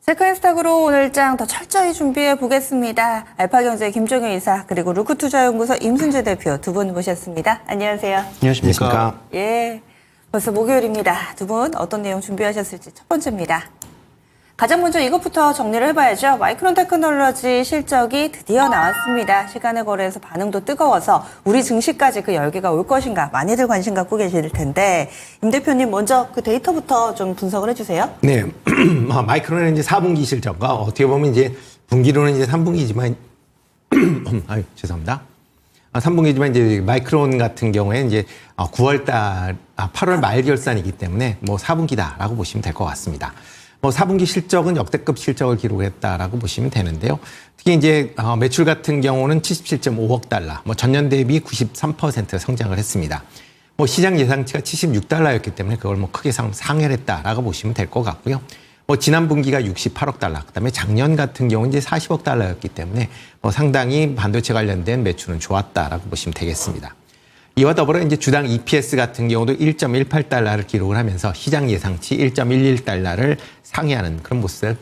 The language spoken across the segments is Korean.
체크인스탁으로 오늘 장 더 철저히 준비해 보겠습니다. 알파경제 김종현 이사 그리고 루크투자연구소 임순재 대표 두 분 모셨습니다. 안녕하세요. 안녕하십니까. 예, 벌써 목요일입니다. 두 분 어떤 내용 준비하셨을지 첫 번째입니다. 가장 먼저 이것부터 정리를 해봐야죠. 마이크론 테크놀로지 실적이 드디어 나왔습니다. 시간의 거래에서 반응도 뜨거워서 우리 증시까지 그 열기가 올 것인가 많이들 관심 갖고 계실 텐데 임 대표님 먼저 그 데이터부터 좀 분석을 해주세요. 네, 마이크론의 이제 4분기 실적과 어떻게 보면 이제 분기로는 이제 3분기지만 아유 죄송합니다. 3분기지만 이제 마이크론 같은 경우에 이제 8월 말 결산이기 때문에 뭐 4분기다라고 보시면 될 것 같습니다. 뭐 4분기 실적은 역대급 실적을 기록했다라고 보시면 되는데요. 특히 이제 매출 같은 경우는 77.5억 달러, 뭐 전년 대비 93% 성장을 했습니다. 뭐 시장 예상치가 76달러였기 때문에 그걸 뭐 크게 상회했다라고 보시면 될 것 같고요. 뭐 지난 분기가 68억 달러, 그다음에 작년 같은 경우는 이제 40억 달러였기 때문에 뭐 상당히 반도체 관련된 매출은 좋았다라고 보시면 되겠습니다. 이와 더불어 이제 주당 EPS 같은 경우도 1.18달러를 기록을 하면서 시장 예상치 1.11달러를 상회하는 그런 모습을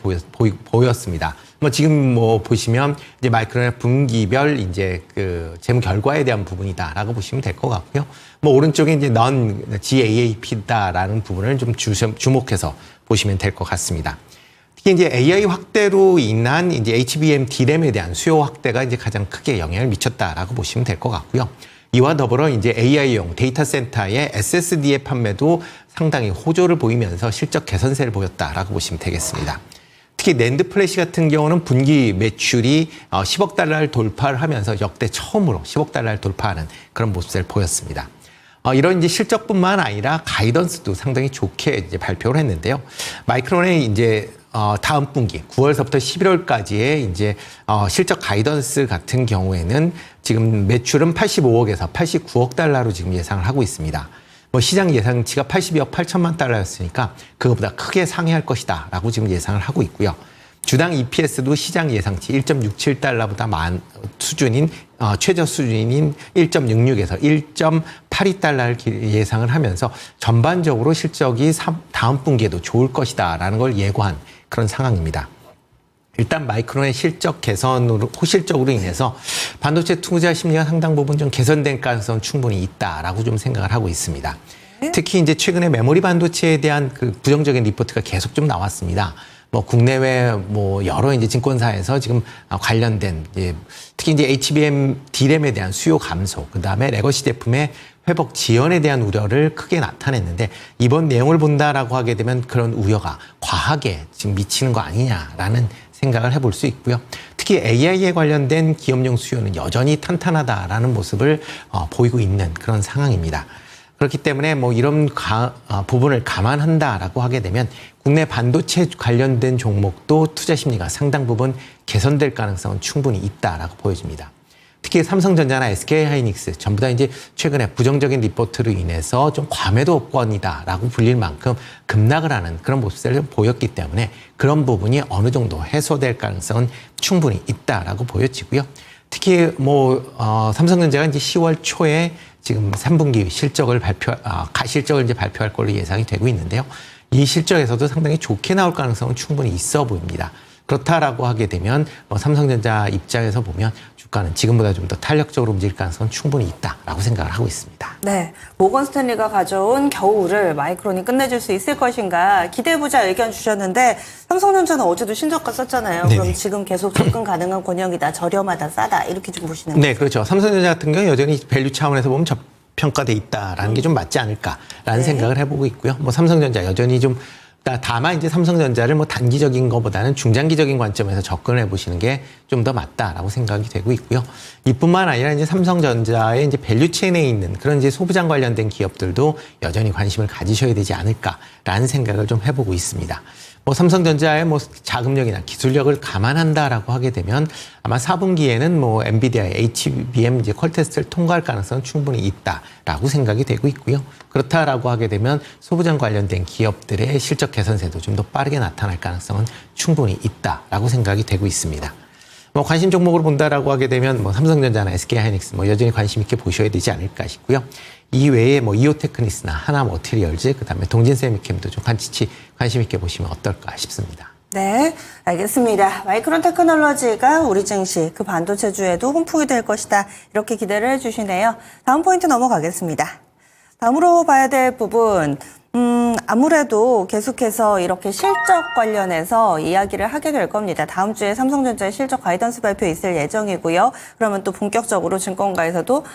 보였습니다. 뭐 지금 뭐 보시면 이제 마이크론의 분기별 이제 그 재무 결과에 대한 부분이다라고 보시면 될 것 같고요. 뭐 오른쪽에 이제 non-GAAP다라는 부분을 좀 주목해서 보시면 될 것 같습니다. 특히 이제 AI 확대로 인한 이제 HBM D램에 대한 수요 확대가 이제 가장 크게 영향을 미쳤다라고 보시면 될 것 같고요. 이와 더불어 이제 AI용 데이터 센터의 SSD의 판매도 상당히 호조를 보이면서 실적 개선세를 보였다라고 보시면 되겠습니다. 특히 낸드 플래시 같은 경우는 분기 매출이 10억 달러를 돌파를 하면서 역대 처음으로 10억 달러를 돌파하는 그런 모습을 보였습니다. 이런 이제 실적뿐만 아니라 가이던스도 상당히 좋게 이제 발표를 했는데요. 마이크론의 이제 다음 분기 9월서부터 11월까지의 이제 실적 가이던스 같은 경우에는 지금 매출은 85억에서 89억 달러로 지금 예상을 하고 있습니다. 뭐 시장 예상치가 82억 8천만 달러였으니까 그것보다 크게 상회할 것이다라고 지금 예상을 하고 있고요. 주당 EPS도 시장 예상치 1.67달러보다 수준인 최저 수준인 1.66에서 1.82달러를 예상을 하면서 전반적으로 실적이 다음 분기에도 좋을 것이다라는 걸 예고한 그런 상황입니다. 일단 마이크론의 실적 개선으로 호실적으로 인해서 반도체 투자 심리가 상당 부분 좀 개선된 가능성은 충분히 있다라고 좀 생각을 하고 있습니다. 특히 이제 최근에 메모리 반도체에 대한 그 부정적인 리포트가 계속 좀 나왔습니다. 뭐 국내외 뭐 여러 이제 증권사에서 지금 관련된 특히 이제 HBM D램에 대한 수요 감소, 그다음에 레거시 제품의 회복 지연에 대한 우려를 크게 나타냈는데 이번 내용을 본다라고 하게 되면 그런 우려가 과하게 지금 미치는 거 아니냐라는 생각을 해볼 수 있고요. 특히 AI에 관련된 기업용 수요는 여전히 탄탄하다라는 모습을 보이고 있는 그런 상황입니다. 그렇기 때문에 뭐 이런 부분을 감안한다라고 하게 되면 국내 반도체 관련된 종목도 투자 심리가 상당 부분 개선될 가능성은 충분히 있다라고 보여집니다. 특히 삼성전자나 SK하이닉스 전부 다 이제 최근에 부정적인 리포트로 인해서 좀 과매도권이다라고 불릴 만큼 급락을 하는 그런 모습을 보였기 때문에 그런 부분이 어느 정도 해소될 가능성은 충분히 있다라고 보여지고요. 특히 뭐 삼성전자가 이제 10월 초에 지금 3분기 실적을 가실적을 이제 발표할 걸로 예상이 되고 있는데요. 이 실적에서도 상당히 좋게 나올 가능성은 충분히 있어 보입니다. 그렇다라고 하게 되면 삼성전자 입장에서 보면 주가는 지금보다 좀 더 탄력적으로 움직일 가능성은 충분히 있다라고 생각을 하고 있습니다. 네, 모건 스탠리가 가져온 겨울을 마이크론이 끝내줄 수 있을 것인가 기대해보자 의견 주셨는데 삼성전자는 어제도 신저가 썼잖아요. 네네. 그럼 지금 계속 접근 가능한 권역이다, 저렴하다, 싸다 이렇게 좀 보시는 거죠? 네, 그렇죠. 삼성전자 같은 경우 여전히 밸류 차원에서 보면 저평가돼 있다라는 게 좀 맞지 않을까라는 생각을 해보고 있고요. 뭐 삼성전자 여전히 좀 다만 이제 삼성전자를 뭐 단기적인 것보다는 중장기적인 관점에서 접근을 해보시는 게 좀 더 맞다라고 생각이 되고 있고요. 이뿐만 아니라 이제 삼성전자의 이제 밸류체인에 있는 그런 이제 소부장 관련된 기업들도 여전히 관심을 가지셔야 되지 않을까라는 생각을 좀 해보고 있습니다. 뭐 삼성전자의 뭐 자금력이나 기술력을 감안한다라고 하게 되면 아마 4분기에는 뭐 엔비디아의 HBM 이제 퀄 테스트를 통과할 가능성은 충분히 있다라고 생각이 되고 있고요. 그렇다라고 하게 되면 소부장 관련된 기업들의 실적 개선세도 좀 더 빠르게 나타날 가능성은 충분히 있다라고 생각이 되고 있습니다. 뭐 관심 종목으로 본다라고 하게 되면 뭐 삼성전자나 SK하이닉스 뭐 여전히 관심 있게 보셔야 되지 않을까 싶고요. 이 외에 뭐 이오테크니스나 하나머티리얼즈 그다음에 동진세미캠도 좀 관심 있게 보시면 어떨까 싶습니다. 네, 알겠습니다. 마이크론 테크놀로지가 우리 증시, 그 반도체주에도 훈풍이 될 것이다. 이렇게 기대를 해주시네요. 다음 포인트 넘어가겠습니다. 다음으로 봐야 될 부분, 아무래도 계속해서 이렇게 실적 관련해서 이야기를 하게 될 겁니다. 다음 주에 삼성전자의 실적 가이던스 발표 있을 예정이고요. 그러면 또 본격적으로 증권가에서도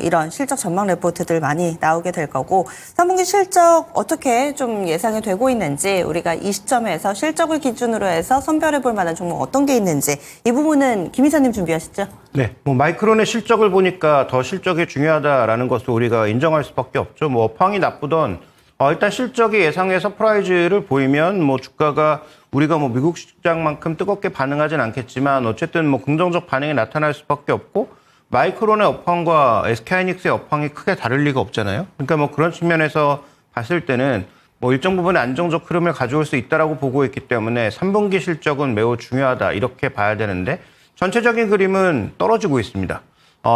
이런 실적 전망 레포트들 많이 나오게 될 거고, 3분기 실적 어떻게 좀 예상이 되고 있는지, 우리가 이 시점에서 실적을 기준으로 해서 선별해 볼 만한 종목 어떤 게 있는지, 이 부분은 김 이사님 준비하셨죠? 네, 마이크론의 실적을 보니까 더 실적이 중요하다라는 것을 우리가 인정할 수밖에 없죠. 업황이 나쁘던 일단 실적이 예상의 서프라이즈를 보이면 주가가 우리가 미국 시장만큼 뜨겁게 반응하진 않겠지만 어쨌든 긍정적 반응이 나타날 수밖에 없고, 마이크론의 업황과 SK하이닉스의 업황이 크게 다를 리가 없잖아요. 그러니까 그런 측면에서 봤을 때는 일정 부분의 안정적 흐름을 가져올 수 있다라고 보고 있기 때문에 3분기 실적은 매우 중요하다 이렇게 봐야 되는데, 전체적인 그림은 떨어지고 있습니다.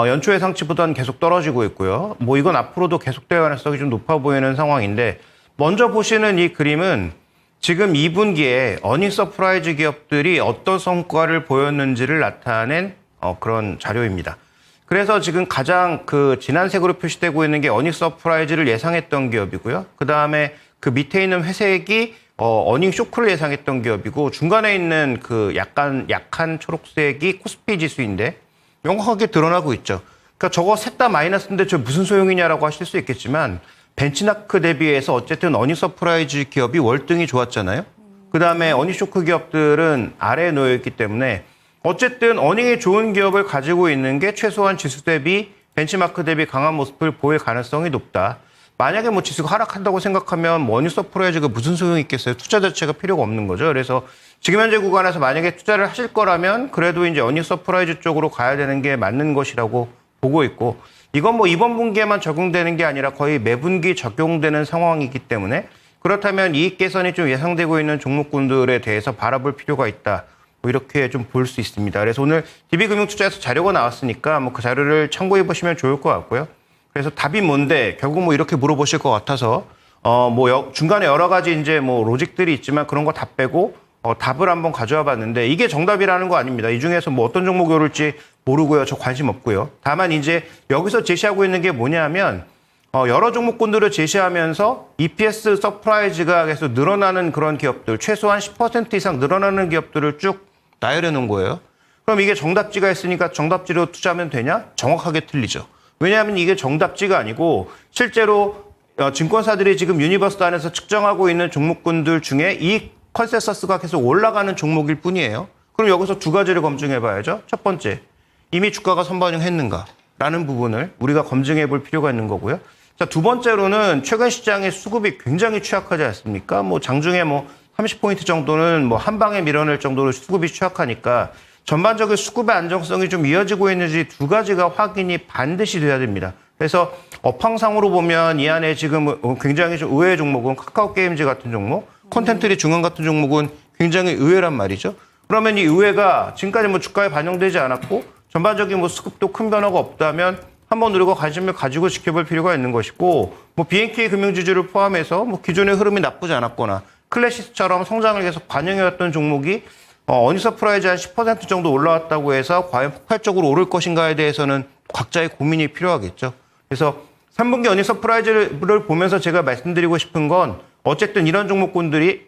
연초 예상치보다는 계속 떨어지고 있고요. 이건 앞으로도 계속될 가능성이 좀 높아 보이는 상황인데, 먼저 보시는 이 그림은 지금 2분기에 어닝 서프라이즈 기업들이 어떤 성과를 보였는지를 나타낸 그런 자료입니다. 그래서 지금 가장 진한 색으로 표시되고 있는 게 어닝 서프라이즈를 예상했던 기업이고요. 그 다음에 그 밑에 있는 회색이 어닝 쇼크를 예상했던 기업이고, 중간에 있는 약한 초록색이 코스피 지수인데 명확하게 드러나고 있죠. 그러니까 저거 셋 다 마이너스인데 저 무슨 소용이냐라고 하실 수 있겠지만, 벤치마크 대비해서 어쨌든 어닝 서프라이즈 기업이 월등히 좋았잖아요. 그 다음에 어닝 쇼크 기업들은 아래에 놓여 있기 때문에 어쨌든 어닝이 좋은 기업을 가지고 있는 게 최소한 지수 대비 벤치마크 대비 강한 모습을 보일 가능성이 높다. 만약에 지수가 하락한다고 생각하면 어닝 서프라이즈가 무슨 소용이 있겠어요? 투자 자체가 필요가 없는 거죠. 그래서 지금 현재 구간에서 만약에 투자를 하실 거라면 그래도 이제 어닝 서프라이즈 쪽으로 가야 되는 게 맞는 것이라고 보고 있고, 이건 이번 분기에만 적용되는 게 아니라 거의 매분기 적용되는 상황이기 때문에, 그렇다면 이익 개선이 좀 예상되고 있는 종목군들에 대해서 바라볼 필요가 있다. 이렇게 좀 볼 수 있습니다. 그래서 오늘 DB금융투자에서 자료가 나왔으니까 그 자료를 참고해 보시면 좋을 것 같고요. 그래서 답이 뭔데 결국 이렇게 물어보실 것 같아서 중간에 여러 가지 이제 로직들이 있지만 그런 거 다 빼고 답을 한번 가져와 봤는데, 이게 정답이라는 거 아닙니다. 이 중에서 어떤 종목이 오를지 모르고요. 저 관심 없고요. 다만 이제 여기서 제시하고 있는 게 뭐냐면 여러 종목군들을 제시하면서 EPS 서프라이즈가 계속 늘어나는 그런 기업들, 최소한 10% 이상 늘어나는 기업들을 쭉 나열해 놓은 거예요. 그럼 이게 정답지가 있으니까 정답지로 투자하면 되냐? 정확하게 틀리죠. 왜냐하면 이게 정답지가 아니고 실제로 증권사들이 지금 유니버스 안에서 측정하고 있는 종목군들 중에 이 컨센서스가 계속 올라가는 종목일 뿐이에요. 그럼 여기서 두 가지를 검증해 봐야죠. 첫 번째, 이미 주가가 선반영했는가라는 부분을 우리가 검증해 볼 필요가 있는 거고요. 자, 두 번째로는 최근 시장의 수급이 굉장히 취약하지 않습니까? 장중에 30포인트 정도는 한 방에 밀어낼 정도로 수급이 취약하니까 전반적인 수급의 안정성이 좀 이어지고 있는지 두 가지가 확인이 반드시 돼야 됩니다. 그래서 업황상으로 보면 이 안에 지금 굉장히 좀 의외의 종목은 카카오 게임즈 같은 종목, 콘텐츠리 중앙 같은 종목은 굉장히 의외란 말이죠. 그러면 이 의외가 지금까지 주가에 반영되지 않았고 전반적인 수급도 큰 변화가 없다면 한번 우리가 관심을 가지고 지켜볼 필요가 있는 것이고, BNK 금융지주를 포함해서 기존의 흐름이 나쁘지 않았거나 클래시스처럼 성장을 계속 반영해왔던 종목이 어닝 서프라이즈 한 10% 정도 올라왔다고 해서 과연 폭발적으로 오를 것인가에 대해서는 각자의 고민이 필요하겠죠. 그래서 3분기 어닝 서프라이즈를 보면서 제가 말씀드리고 싶은 건 어쨌든 이런 종목군들이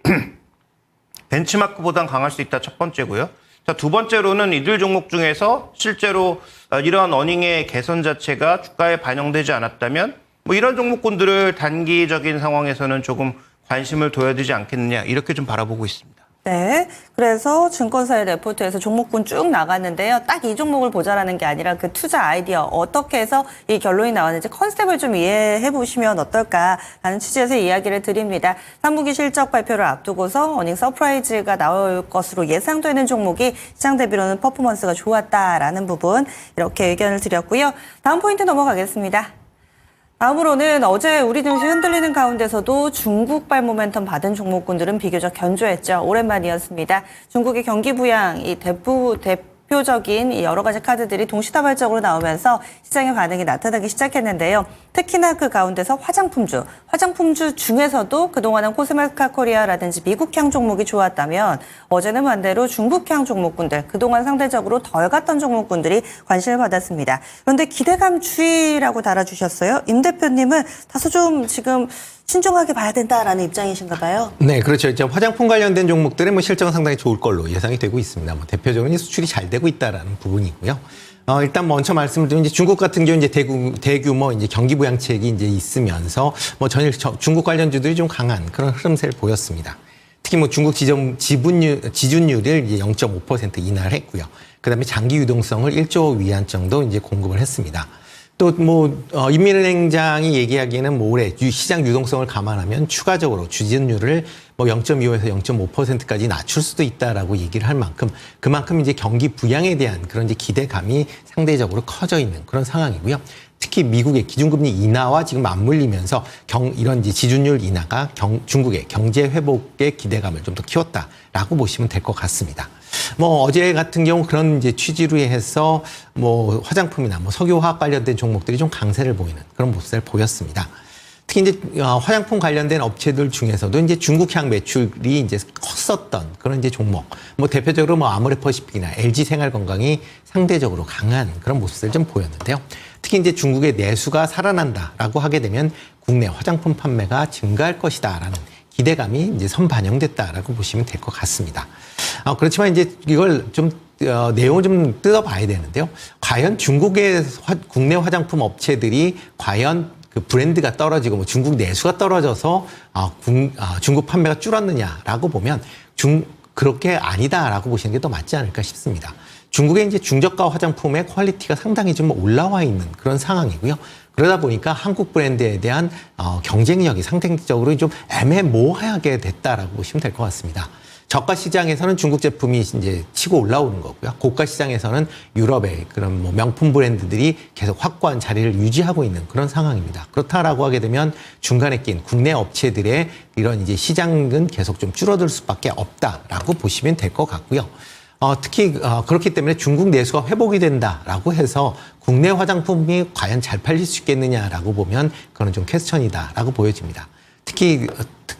벤치마크보단 강할 수 있다, 첫 번째고요. 자, 두 번째로는 이들 종목 중에서 실제로 이러한 어닝의 개선 자체가 주가에 반영되지 않았다면 이런 종목군들을 단기적인 상황에서는 조금 관심을 둬야 되지 않겠느냐, 이렇게 좀 바라보고 있습니다. 네. 그래서 증권사의 레포트에서 종목군 쭉 나갔는데요. 딱 이 종목을 보자라는 게 아니라 그 투자 아이디어, 어떻게 해서 이 결론이 나왔는지 컨셉을 좀 이해해 보시면 어떨까라는 취지에서 이야기를 드립니다. 3분기 실적 발표를 앞두고서 어닝 서프라이즈가 나올 것으로 예상되는 종목이 시장 대비로는 퍼포먼스가 좋았다라는 부분, 이렇게 의견을 드렸고요. 다음 포인트 넘어가겠습니다. 다음으로는 어제 우리 증시 흔들리는 가운데서도 중국발 모멘텀 받은 종목군들은 비교적 견조했죠. 오랜만이었습니다. 중국의 경기 부양, 이 대표적인 이 여러 가지 카드들이 동시다발적으로 나오면서 시장의 반응이 나타나기 시작했는데요. 특히나 그 가운데서 화장품주 중에서도 그동안은 코스메카 코리아라든지 미국향 종목이 좋았다면 어제는 반대로 중국향 종목군들, 그동안 상대적으로 덜 갔던 종목군들이 관심을 받았습니다. 그런데 기대감 주의라고 달아주셨어요. 임 대표님은 다소 좀 지금 신중하게 봐야 된다라는 입장이신가 봐요. 네, 그렇죠. 이제 화장품 관련된 종목들의 뭐 실적은 상당히 좋을 걸로 예상이 되고 있습니다. 뭐 대표적으로 수출이 잘 되고 있다라는 부분이고요. 일단 먼저 말씀을 드리면 이제 중국 같은 경우 이제 대규모 이제 경기 부양책이 이제 있으면서 뭐 전일 중국 관련주들이 좀 강한 그런 흐름세를 보였습니다. 특히 뭐 중국 지준율을 이제 0.5% 인하를 했고요. 그다음에 장기 유동성을 1조 위안 정도 이제 공급을 했습니다. 또 인민은행장이 얘기하기에는 뭐 올해 시장 유동성을 감안하면 추가적으로 주진율을 뭐 0.25에서 0.5%까지 낮출 수도 있다라고 얘기를 할 만큼 그만큼 이제 경기 부양에 대한 그런 이제 기대감이 상대적으로 커져 있는 그런 상황이고요. 특히 미국의 기준금리 인하와 지금 맞물리면서 이런 이제 지준율 인하가 중국의 경제 회복의 기대감을 좀 더 키웠다라고 보시면 될 것 같습니다. 뭐 어제 같은 경우 그런 이제 취지로 해서 뭐 화장품이나 뭐 석유화학 관련된 종목들이 좀 강세를 보이는 그런 모습을 보였습니다. 특히 이제 화장품 관련된 업체들 중에서도 이제 중국향 매출이 이제 컸었던 그런 이제 종목, 뭐 대표적으로 뭐 아모레퍼시픽이나 LG 생활건강이 상대적으로 강한 그런 모습을 좀 보였는데요. 특히 이제 중국의 내수가 살아난다라고 하게 되면 국내 화장품 판매가 증가할 것이다라는 기대감이 이제 선반영됐다라고 보시면 될 것 같습니다. 그렇지만 이제 이걸 좀 내용을 좀 뜯어봐야 되는데요. 과연 중국의 국내 화장품 업체들이 과연 그 브랜드가 떨어지고 뭐 중국 내수가 떨어져서 중국 판매가 줄었느냐라고 보면 그렇게 아니다라고 보시는 게 더 맞지 않을까 싶습니다. 중국의 이제 중저가 화장품의 퀄리티가 상당히 좀 올라와 있는 그런 상황이고요. 그러다 보니까 한국 브랜드에 대한 경쟁력이 상대적으로 좀 애매모호하게 됐다라고 보시면 될 것 같습니다. 저가 시장에서는 중국 제품이 이제 치고 올라오는 거고요. 고가 시장에서는 유럽의 그런 뭐 명품 브랜드들이 계속 확고한 자리를 유지하고 있는 그런 상황입니다. 그렇다라고 하게 되면 중간에 낀 국내 업체들의 이런 이제 시장은 계속 좀 줄어들 수밖에 없다라고 보시면 될 것 같고요. 특히 그렇기 때문에 중국 내수가 회복이 된다라고 해서 국내 화장품이 과연 잘 팔릴 수 있겠느냐라고 보면 그건 좀 퀘스천이다라고 보여집니다. 특히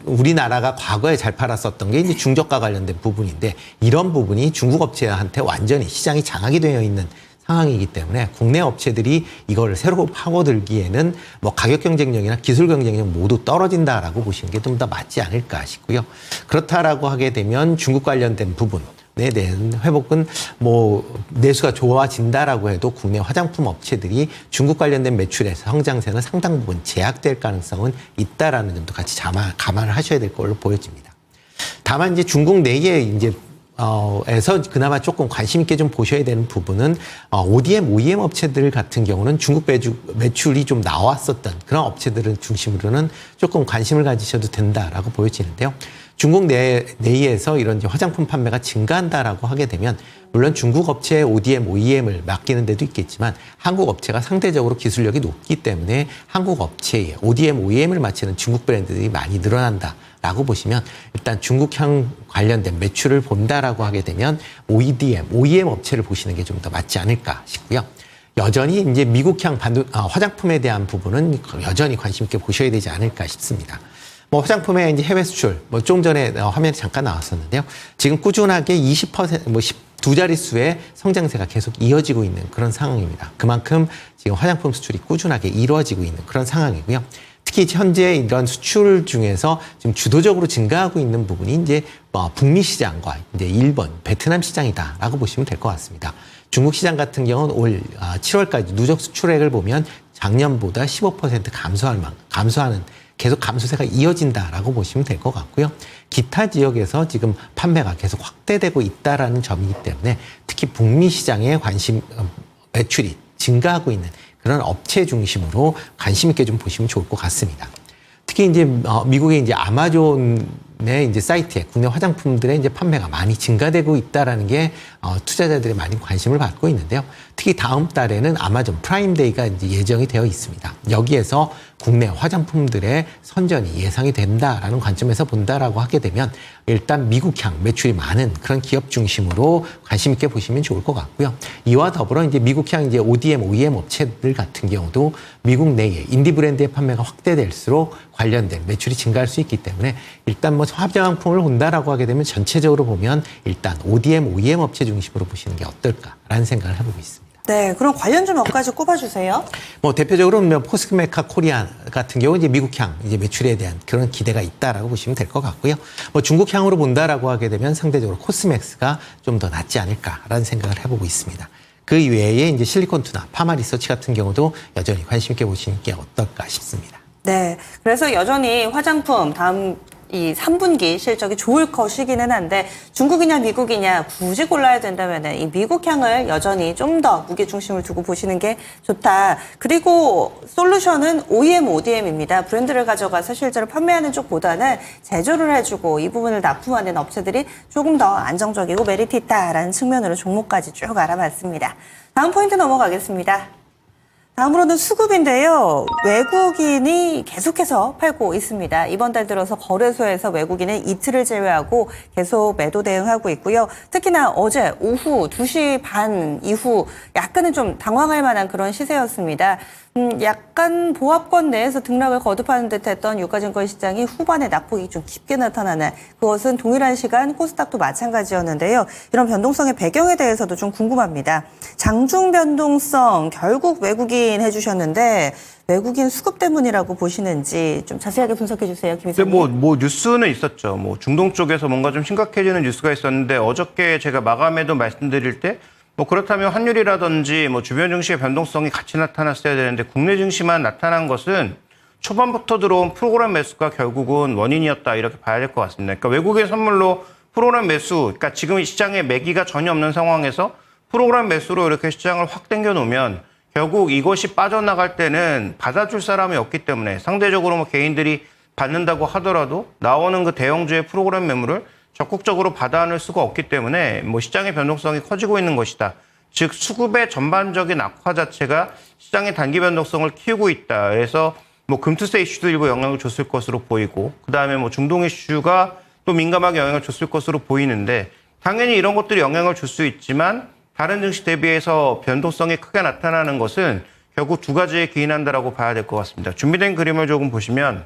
우리나라가 과거에 잘 팔았었던 게 이제 중저가 관련된 부분인데 이런 부분이 중국 업체한테 완전히 시장이 장악이 되어 있는 상황이기 때문에 국내 업체들이 이걸 새로 파고들기에는 뭐 가격 경쟁력이나 기술 경쟁력 모두 떨어진다라고 보시는 게 좀 더 맞지 않을까 싶고요. 그렇다라고 하게 되면 중국 관련된 부분에 대한 회복은 뭐 내수가 좋아진다라고 해도 국내 화장품 업체들이 중국 관련된 매출의 성장세는 상당 부분 제약될 가능성은 있다라는 점도 같이 감안을 하셔야 될 걸로 보여집니다. 다만 이제 중국 내에 이제 에서 그나마 조금 관심 있게 좀 보셔야 되는 부분은 ODM, OEM 업체들 같은 경우는 중국 매출이 좀 나왔었던 그런 업체들을 중심으로는 조금 관심을 가지셔도 된다라고 보여지는데요. 중국 내에서 이런 이제 화장품 판매가 증가한다라고 하게 되면 물론 중국 업체의 ODM, OEM을 맡기는 데도 있겠지만 한국 업체가 상대적으로 기술력이 높기 때문에 한국 업체의 ODM, OEM을 맡는 중국 브랜드들이 많이 늘어난다라고 보시면 일단 중국향 관련된 매출을 본다라고 하게 되면 OEM, OEM 업체를 보시는 게 좀 더 맞지 않을까 싶고요. 여전히 이제 미국향 화장품에 대한 부분은 여전히 관심 있게 보셔야 되지 않을까 싶습니다. 뭐 화장품의 이제 해외 수출, 뭐 좀 전에 화면에 잠깐 나왔었는데요. 지금 꾸준하게 20%, 뭐 두 자릿수의 성장세가 계속 이어지고 있는 그런 상황입니다. 그만큼 지금 화장품 수출이 꾸준하게 이루어지고 있는 그런 상황이고요. 특히 현재 이런 수출 중에서 지금 주도적으로 증가하고 있는 부분이 이제 북미 시장과 이제 일본, 베트남 시장이다라고 보시면 될 것 같습니다. 중국 시장 같은 경우는 올 7월까지 누적 수출액을 보면 작년보다 15% 감소하는 계속 감소세가 이어진다라고 보시면 될 것 같고요. 기타 지역에서 지금 판매가 계속 확대되고 있다라는 점이기 때문에 특히 북미 시장에 매출이 증가하고 있는 그런 업체 중심으로 관심 있게 좀 보시면 좋을 것 같습니다. 특히 이제 미국의 이제 아마존 이제 사이트에 국내 화장품들의 이제 판매가 많이 증가되고 있다라는 게 투자자들의 많이 관심을 받고 있는데요. 특히 다음 달에는 아마존 프라임데이가 이제 예정이 되어 있습니다. 여기에서 국내 화장품들의 선전이 예상이 된다라는 관점에서 본다라고 하게 되면 일단 미국향 매출이 많은 그런 기업 중심으로 관심 있게 보시면 좋을 것 같고요. 이와 더불어 이제 미국향 이제 ODM, OEM 업체들 같은 경우도 미국 내에 인디 브랜드의 판매가 확대될수록 관련된 매출이 증가할 수 있기 때문에 일단 뭐 화장품을 본다라고 하게 되면 전체적으로 보면 일단 ODM, OEM 업체 중심으로 보시는 게 어떨까라는 생각을 해보고 있습니다. 네, 그럼 관련 좀 몇 가지 꼽아주세요. 뭐 대표적으로 포스메카 코리아 같은 경우 이제 미국향 이제 매출에 대한 그런 기대가 있다라고 보시면 될 것 같고요. 뭐 중국향으로 본다라고 하게 되면 상대적으로 코스맥스가 좀 더 낫지 않을까라는 생각을 해보고 있습니다. 그 외에 이제 실리콘투나 파마리서치 같은 경우도 여전히 관심 있게 보시는 게 어떨까 싶습니다. 네, 그래서 여전히 화장품 다음 이 3분기 실적이 좋을 것이기는 한데 중국이냐 미국이냐 굳이 골라야 된다면 이 미국 향을 여전히 좀 더 무게 중심을 두고 보시는 게 좋다. 그리고 솔루션은 OEM, ODM입니다. 브랜드를 가져가서 실제로 판매하는 쪽보다는 제조를 해주고 이 부분을 납품하는 업체들이 조금 더 안정적이고 메리트 있다라는 측면으로 종목까지 쭉 알아봤습니다. 다음 포인트 넘어가겠습니다. 다음으로는 수급인데요. 외국인이 계속해서 팔고 있습니다. 이번 달 들어서 거래소에서 외국인은 이틀을 제외하고 계속 매도 대응하고 있고요. 특히나 어제 오후 2시 반 이후 약간은 좀 당황할 만한 그런 시세였습니다. 약간 보합권 내에서 등락을 거듭하는 듯했던 유가증권 시장이 후반에 낙폭이 좀 깊게 나타나는 그것은 동일한 시간 코스닥도 마찬가지였는데요. 이런 변동성의 배경에 대해서도 좀 궁금합니다. 장중 변동성 결국 외국인 해주셨는데 외국인 수급 때문이라고 보시는지 좀 자세하게 분석해 주세요, 김 이사님. 뭐 뉴스는 있었죠. 뭐 중동 쪽에서 뭔가 좀 심각해지는 뉴스가 있었는데 어저께 제가 마감에도 말씀드릴 때 뭐 그렇다면 환율이라든지 뭐 주변 증시의 변동성이 같이 나타났어야 되는데 국내 증시만 나타난 것은 초반부터 들어온 프로그램 매수가 결국은 원인이었다 이렇게 봐야 될 것 같습니다. 그러니까 외국의 선물로 프로그램 매수, 그러니까 지금 시장에 매기가 전혀 없는 상황에서 프로그램 매수로 이렇게 시장을 확 당겨 놓으면 결국 이것이 빠져나갈 때는 받아줄 사람이 없기 때문에 상대적으로 뭐 개인들이 받는다고 하더라도 나오는 그 대형주의 프로그램 매물을 적극적으로 받아 안을 수가 없기 때문에 뭐 시장의 변동성이 커지고 있는 것이다. 즉 수급의 전반적인 악화 자체가 시장의 단기 변동성을 키우고 있다. 그래서 뭐 금투세 이슈도 일부 영향을 줬을 것으로 보이고 그다음에 뭐 중동 이슈가 또 민감하게 영향을 줬을 것으로 보이는데 당연히 이런 것들이 영향을 줄 수 있지만 다른 증시 대비해서 변동성이 크게 나타나는 것은 결국 두 가지에 기인한다라고 봐야 될 것 같습니다. 준비된 그림을 조금 보시면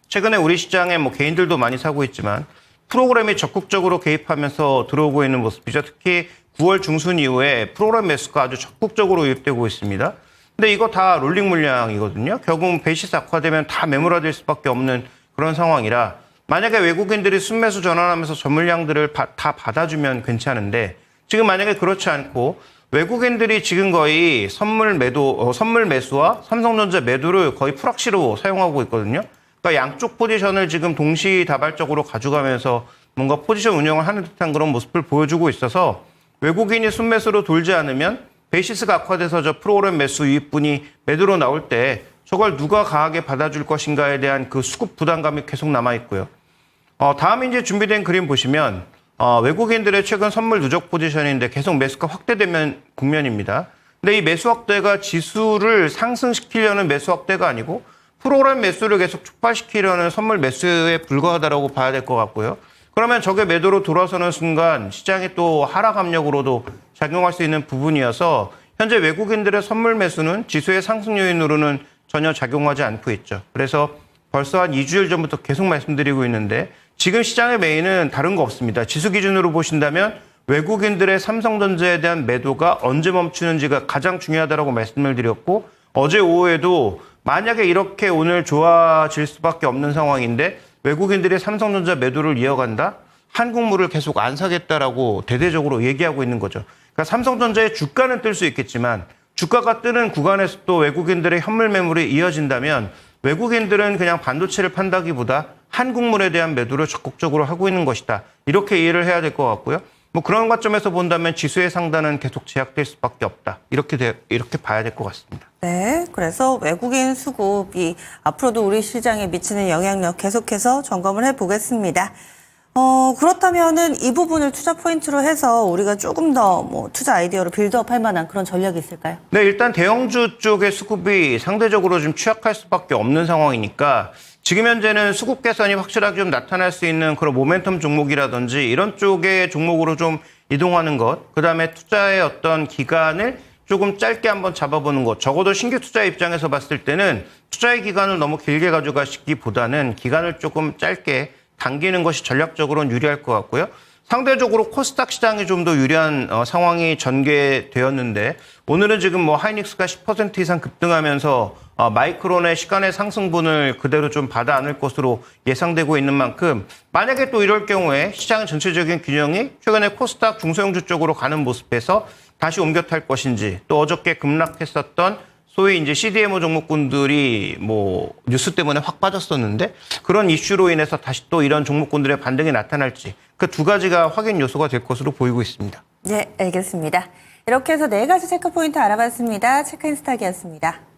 최근에 우리 시장에 뭐 개인들도 많이 사고 있지만 프로그램이 적극적으로 개입하면서 들어오고 있는 모습이죠. 특히 9월 중순 이후에 프로그램 매수가 아주 적극적으로 유입되고 있습니다. 근데 이거 다 롤링 물량이거든요. 결국은 베이시스 악화되면 다 매물화될 수밖에 없는 그런 상황이라 만약에 외국인들이 순매수 전환하면서 전 물량들을 다 받아주면 괜찮은데 지금 만약에 그렇지 않고 외국인들이 지금 거의 선물 매수와 삼성전자 매도를 거의 프락시로 사용하고 있거든요. 그러니까 양쪽 포지션을 지금 동시다발적으로 가져가면서 뭔가 포지션 운영을 하는 듯한 그런 모습을 보여주고 있어서 외국인이 순매수로 돌지 않으면 베이시스가 악화돼서 저 프로그램 매수 유입분이 매도로 나올 때 저걸 누가 강하게 받아줄 것인가에 대한 그 수급 부담감이 계속 남아있고요. 다음 이제 준비된 그림 보시면 외국인들의 최근 선물 누적 포지션인데 계속 매수가 확대되면 국면입니다. 근데 이 매수 확대가 지수를 상승시키려는 매수 확대가 아니고 프로그램 매수를 계속 촉발시키려는 선물 매수에 불과하다라고 봐야 될 것 같고요. 그러면 저게 매도로 돌아서는 순간 시장의 또 하락 압력으로도 작용할 수 있는 부분이어서 현재 외국인들의 선물 매수는 지수의 상승 요인으로는 전혀 작용하지 않고 있죠. 그래서 벌써 한 2주일 전부터 계속 말씀드리고 있는데 지금 시장의 메인은 다른 거 없습니다. 지수 기준으로 보신다면 외국인들의 삼성전자에 대한 매도가 언제 멈추는지가 가장 중요하다고 말씀을 드렸고 어제 오후에도 만약에 이렇게 오늘 좋아질 수밖에 없는 상황인데 외국인들이 삼성전자 매도를 이어간다? 한국물을 계속 안 사겠다라고 대대적으로 얘기하고 있는 거죠. 그러니까 삼성전자의 주가는 뜰 수 있겠지만 주가가 뜨는 구간에서 또 외국인들의 현물 매물이 이어진다면 외국인들은 그냥 반도체를 판다기보다 한국물에 대한 매도를 적극적으로 하고 있는 것이다. 이렇게 이해를 해야 될 것 같고요. 뭐 그런 관점에서 본다면 지수의 상단은 계속 제약될 수밖에 없다. 이렇게 봐야 될 것 같습니다. 네, 그래서 외국인 수급이 앞으로도 우리 시장에 미치는 영향력 계속해서 점검을 해보겠습니다. 그렇다면은 이 부분을 투자 포인트로 해서 우리가 조금 더 뭐 투자 아이디어로 빌드업 할 만한 그런 전략이 있을까요? 네, 일단 대형주 쪽의 수급이 상대적으로 좀 취약할 수밖에 없는 상황이니까 지금 현재는 수급 개선이 확실하게 좀 나타날 수 있는 그런 모멘텀 종목이라든지 이런 쪽의 종목으로 좀 이동하는 것, 그다음에 투자의 어떤 기간을 조금 짧게 한번 잡아보는 것. 적어도 신규 투자 입장에서 봤을 때는 투자의 기간을 너무 길게 가져가시기보다는 기간을 조금 짧게 당기는 것이 전략적으로는 유리할 것 같고요. 상대적으로 코스닥 시장이 좀 더 유리한 상황이 전개되었는데 오늘은 지금 뭐 하이닉스가 10% 이상 급등하면서 마이크론의 시간의 상승분을 그대로 좀 받아 안을 것으로 예상되고 있는 만큼 만약에 또 이럴 경우에 시장 전체적인 균형이 최근에 코스닥 중소형주 쪽으로 가는 모습에서 다시 옮겨 탈 것인지 또 어저께 급락했었던 소위 이제 CDMO 종목군들이 뭐 뉴스 때문에 확 빠졌었는데 그런 이슈로 인해서 다시 또 이런 종목군들의 반등이 나타날지 그 두 가지가 확인 요소가 될 것으로 보이고 있습니다. 네, 알겠습니다. 이렇게 해서 4가지 체크포인트 알아봤습니다. 체크인스탁이었습니다.